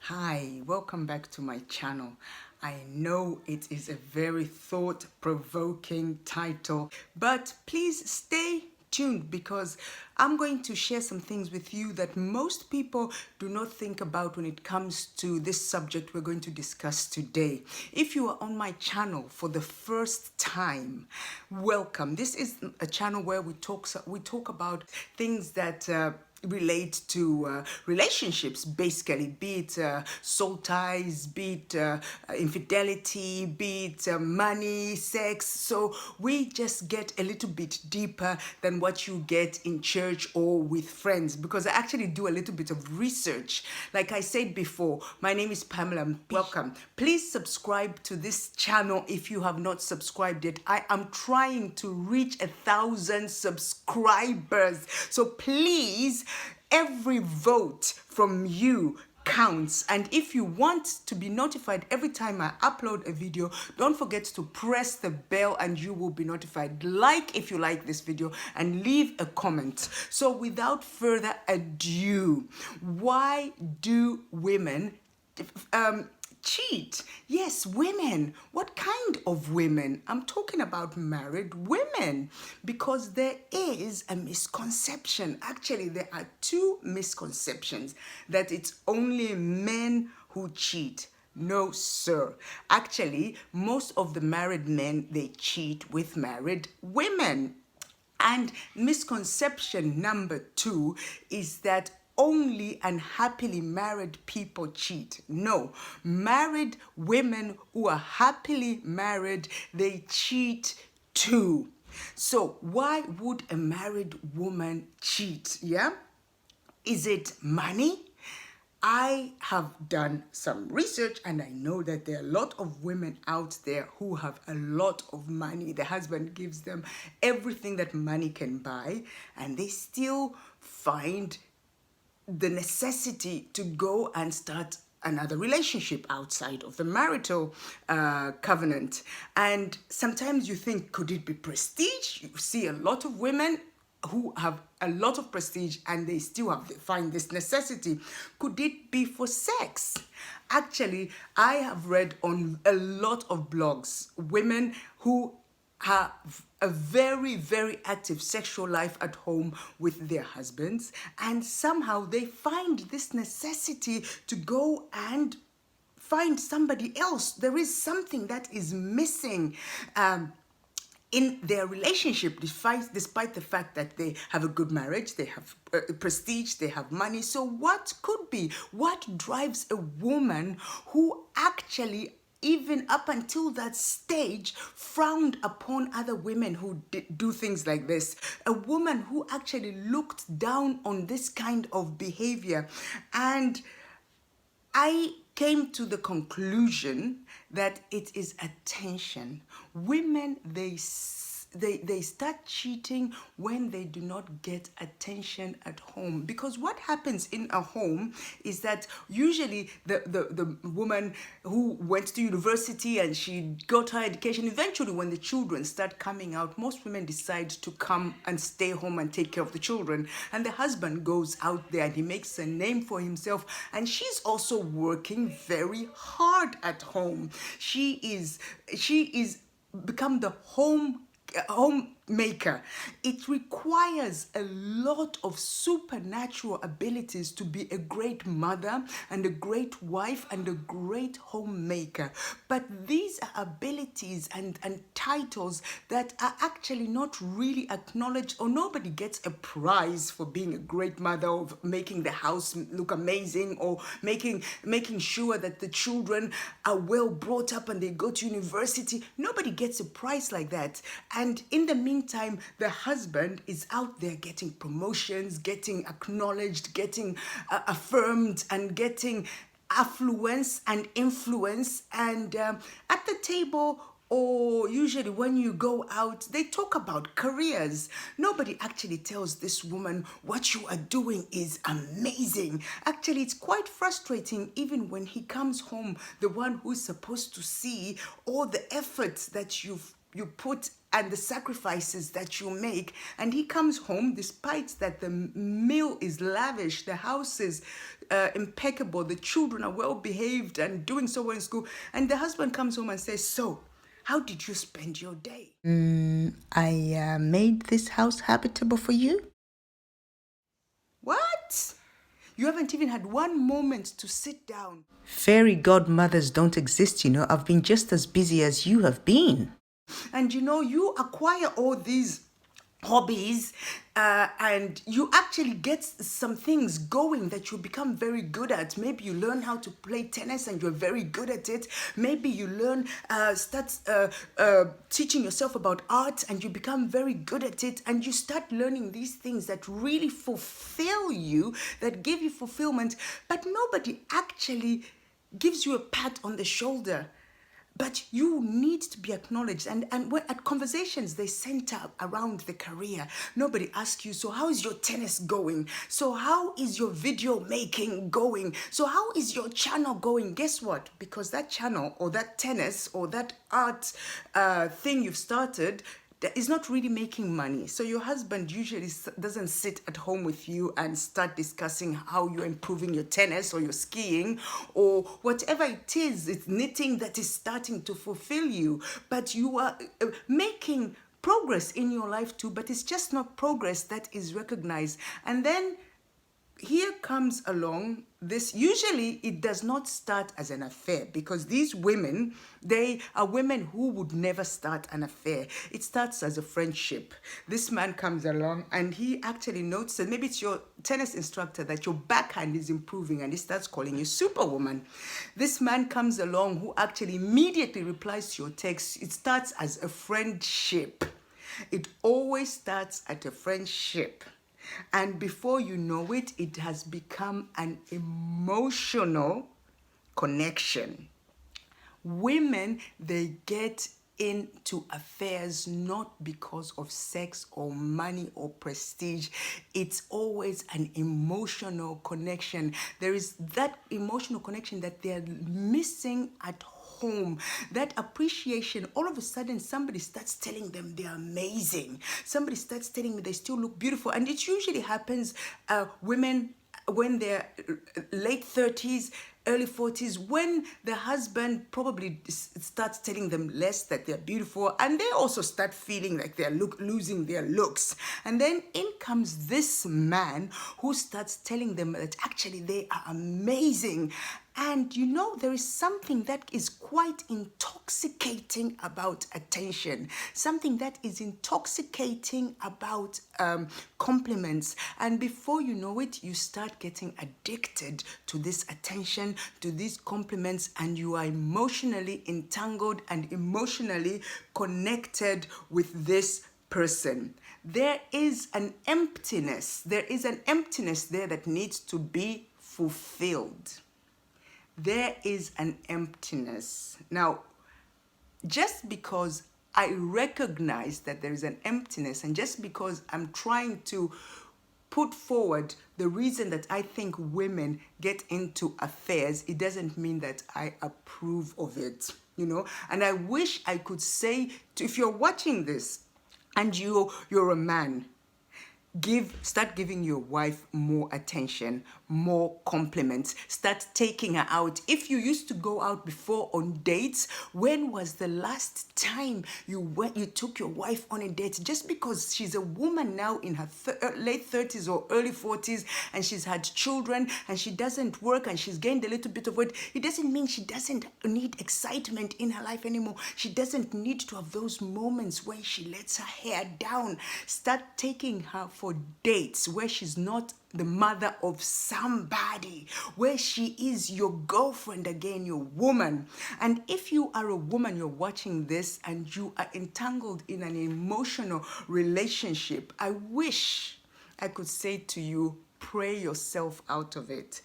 Hi, welcome back to my channel. I know it is a very thought-provoking title, but please stay tuned because I'm going to share some things with you that most people do not think about when it comes to this subject we're going to discuss today. If you are on my channel for the first time, welcome. This is a channel where we talk about things that relate to relationships, basically, be it soul ties, be it infidelity, be it money, sex. So we just get a little bit deeper than what you get in church or with friends, because I actually do a little bit of research. Like I said before, my name is Pamela. Welcome. Please subscribe to this channel if you have not subscribed yet. I am trying to reach 1,000 subscribers. So please, every vote from you counts. And if you want to be notified every time I upload a video, don't forget to press the bell and you will be notified. Like if you like this video and leave a comment. So without further ado, why do women cheat? Yes, women. What kind of women? I'm talking about married women, because there is a misconception. Actually, there are two misconceptions: that it's only men who cheat. No, sir. Actually, most of the married men, they cheat with married women. And misconception number two is that only unhappily married people cheat. No, married women who are happily married, they cheat too. So why would a married woman cheat? Yeah? Is it money? I have done some research and I know that there are a lot of women out there who have a lot of money. The husband gives them everything that money can buy, and they still find the necessity to go and start another relationship outside of the marital covenant. And sometimes you think, could it be prestige? You see a lot of women who have a lot of prestige and they still find this necessity. Could it be for sex? Actually, I have read on a lot of blogs women who have a very, very active sexual life at home with their husbands, and somehow they find this necessity to go and find somebody else. There is something that is missing in their relationship, despite the fact that they have a good marriage, they have prestige, they have money. So what could be? What drives a woman who actually, even up until that stage, frowned upon other women who do things like this? A woman who actually looked down on this kind of behavior. And I came to the conclusion that it is attention. Women, they start cheating when they do not get attention at home. Because what happens in a home is that usually the woman who went to university and she got her education, eventually when the children start coming out, most women decide to come and stay home and take care of the children. And the husband goes out there and he makes a name for himself. And she's also working very hard at home. She is become the homemaker. It requires a lot of supernatural abilities to be a great mother and a great wife and a great homemaker. But these are abilities and titles that are actually not really acknowledged, or nobody gets a prize for being a great mother, or making the house look amazing, or making sure that the children are well brought up and they go to university. Nobody gets a prize like that. And in the meantime, the husband is out there getting promotions, getting acknowledged, getting affirmed, and getting affluence and influence. And at the table, or usually when you go out, they talk about careers. Nobody actually tells this woman, what you are doing is amazing. Actually, it's quite frustrating even when he comes home, the one who's supposed to see all the efforts that you put and the sacrifices that you make. And he comes home, despite that the meal is lavish, the house is impeccable, the children are well behaved and doing so well in school. And the husband comes home and says, so, how did you spend your day? I made this house habitable for you. What? You haven't even had one moment to sit down. Fairy godmothers don't exist, I've been just as busy as you have been. And you acquire all these hobbies and you actually get some things going that you become very good at. Maybe you learn how to play tennis and you're very good at it. Maybe you learn, start teaching yourself about art and you become very good at it, and you start learning these things that really fulfill you, that give you fulfillment, but nobody actually gives you a pat on the shoulder. But you need to be acknowledged. And at conversations, they center around the career. Nobody asks you, so how is your tennis going? So how is your video making going? So how is your channel going? Guess what? Because that channel or that tennis or that art thing you've started that is not really making money. So your husband usually doesn't sit at home with you and start discussing how you're improving your tennis or your skiing or whatever it is. It's knitting that is starting to fulfill you, but you are making progress in your life too, but it's just not progress that is recognized. And then here comes along this, usually it does not start as an affair, because these women, they are women who would never start an affair. It starts as a friendship. This man comes along and he actually notices, maybe it's your tennis instructor, that your backhand is improving and he starts calling you Superwoman. This man comes along who actually immediately replies to your text. It starts as a friendship. It always starts at a friendship. And before you know it, it has become an emotional connection. Women, they get into affairs not because of sex or money or prestige. It's always an emotional connection. There is that emotional connection that they're missing at home. That appreciation, all of a sudden somebody starts telling them they're amazing. Somebody starts telling me they still look beautiful. And it usually happens women when they're late 30s, early 40s, when the husband probably starts telling them less that they're beautiful, and they also start feeling like they're losing their looks. And then in comes this man who starts telling them that actually they are amazing. And there is something that is quite intoxicating about attention, something that is intoxicating about compliments. And before you know it, you start getting addicted to this attention, to these compliments, and you are emotionally entangled and emotionally connected with this person. There is an emptiness. There is an emptiness there that needs to be fulfilled. There is an emptiness. Now, just because I recognize that there is an emptiness, and just because I'm trying to put forward the reason that I think women get into affairs, it doesn't mean that I approve of it, And I wish I could say, if you're watching this and you're a man, start giving your wife more attention, more compliments. Start taking her out. If you used to go out before on dates, when was the last time you took your wife on a date? Just because she's a woman now in her late 30s or early 40s, and she's had children and she doesn't work and she's gained a little bit of weight, it doesn't mean she doesn't need excitement in her life anymore. She doesn't need to have those moments where she lets her hair down. Start taking her for dates where she's not the mother of somebody, where she is your girlfriend again, your woman. And if you are a woman, you're watching this and you are entangled in an emotional relationship, I wish I could say to you, pray yourself out of it.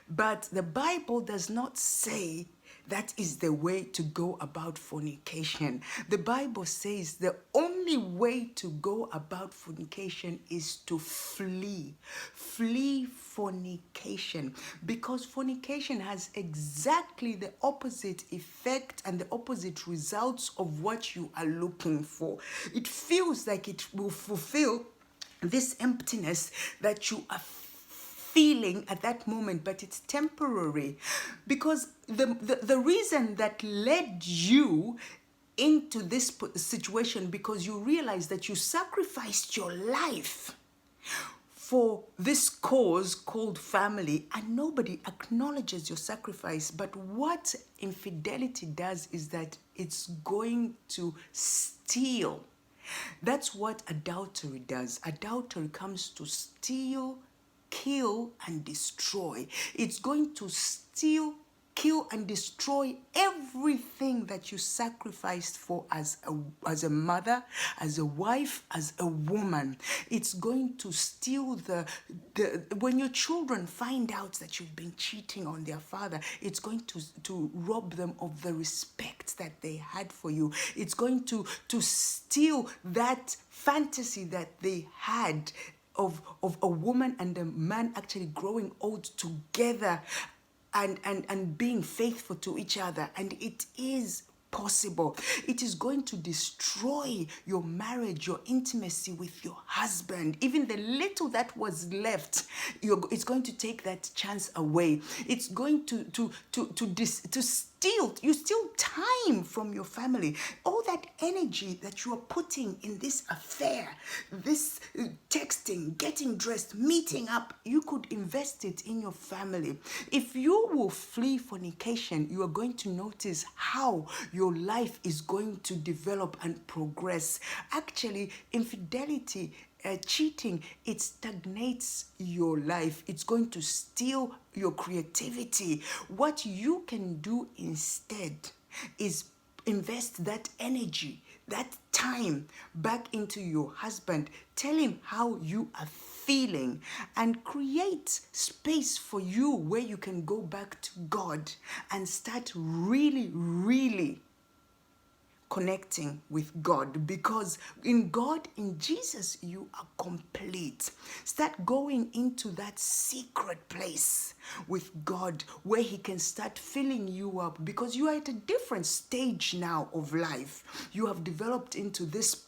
But the Bible does not say that is the way to go about fornication. The Bible says the only only way to go about fornication is to flee. Flee fornication, because fornication has exactly the opposite effect and the opposite results of what you are looking for. It feels like it will fulfill this emptiness that you are feeling at that moment, but it's temporary, because the reason that led you into this situation, because you realize that you sacrificed your life for this cause called family, and nobody acknowledges your sacrifice. But what infidelity does is that it's going to steal. That's what adultery does. Adultery comes to steal, kill, and destroy. It's going to steal, kill, and destroy everything that you sacrificed for as a mother, as a wife, as a woman. It's going to steal when your children find out that you've been cheating on their father, it's going to rob them of the respect that they had for you. It's going to steal that fantasy that they had of a woman and a man actually growing old together and being faithful to each other. And it is possible. It is going to destroy your marriage, your intimacy with your husband. Even the little that was left, it's going to take that chance away. It's going to steal time from your family. All that energy that you are putting in this affair, this texting, getting dressed, meeting up, you could invest it in your family. If you will flee fornication, you are going to notice how your life is going to develop and progress. Actually, infidelity, cheating, it stagnates your life. It's going to steal your creativity. What you can do instead is invest that energy, that time back into your husband. Tell him how you are feeling and create space for you where you can go back to God and start really, really connecting with God, because in God, in Jesus, you are complete. Start going into that secret place with God where he can start filling you up, because you are at a different stage now of life. You have developed into this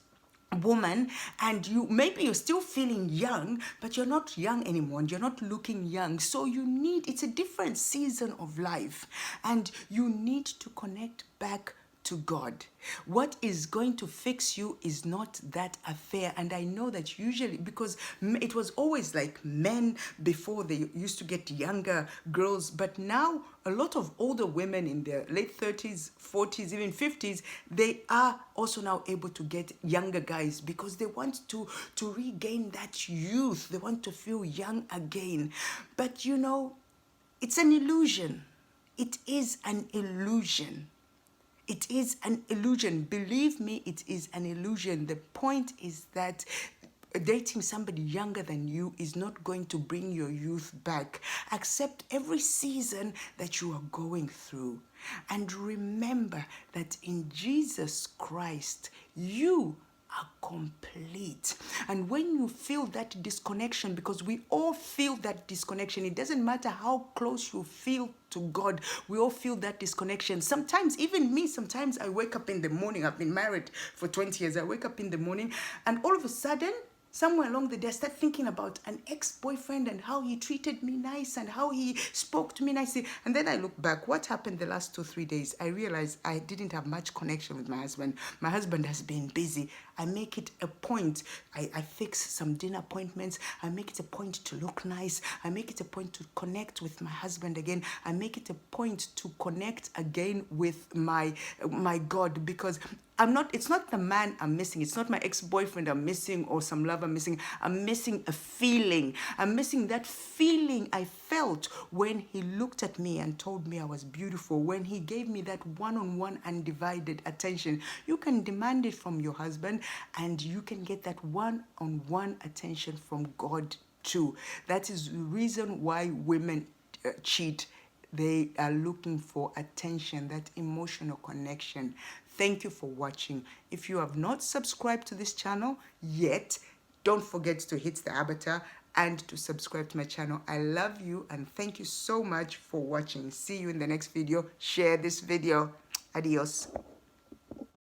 woman, and you're still feeling young, but you're not young anymore, and you're not looking young. So it's a different season of life, and you need to connect back to God. What is going to fix you is not that affair. And I know that usually, because it was always like men before, they used to get younger girls, but now a lot of older women in their late 30s, 40s, even 50s, they are also now able to get younger guys, because they want to regain that youth. They want to feel young again. But it's an illusion. It is an illusion. It is an illusion. Believe me, it is an illusion. The point is that dating somebody younger than you is not going to bring your youth back. Accept every season that you are going through. And remember that in Jesus Christ, you are complete. And when you feel that disconnection, because we all feel that disconnection, it doesn't matter how close you feel to God, we all feel that disconnection. Sometimes, even me, sometimes I wake up in the morning, I've been married for 20 years, I wake up in the morning and all of a sudden, somewhere along the day, I start thinking about an ex-boyfriend and how he treated me nice and how he spoke to me nicely. And then I look back, what happened the last 2-3 days? I realized I didn't have much connection with my husband. My husband has been busy. I make it a point. I fix some dinner appointments. I make it a point to look nice. I make it a point to connect with my husband again. I make it a point to connect again with my God, because it's not the man I'm missing. It's not my ex-boyfriend I'm missing or some love I'm missing. I'm missing a feeling. I'm missing that feeling I felt when he looked at me and told me I was beautiful, when he gave me that one-on-one undivided attention. You can demand it from your husband, and you can get that one-on-one attention from God too. That is the reason why women cheat. They are looking for attention, that emotional connection. Thank you for watching. If you have not subscribed to this channel yet, don't forget to hit the avatar and to subscribe to my channel. I love you and thank you so much for watching. See you in the next video. Share this video. Adios.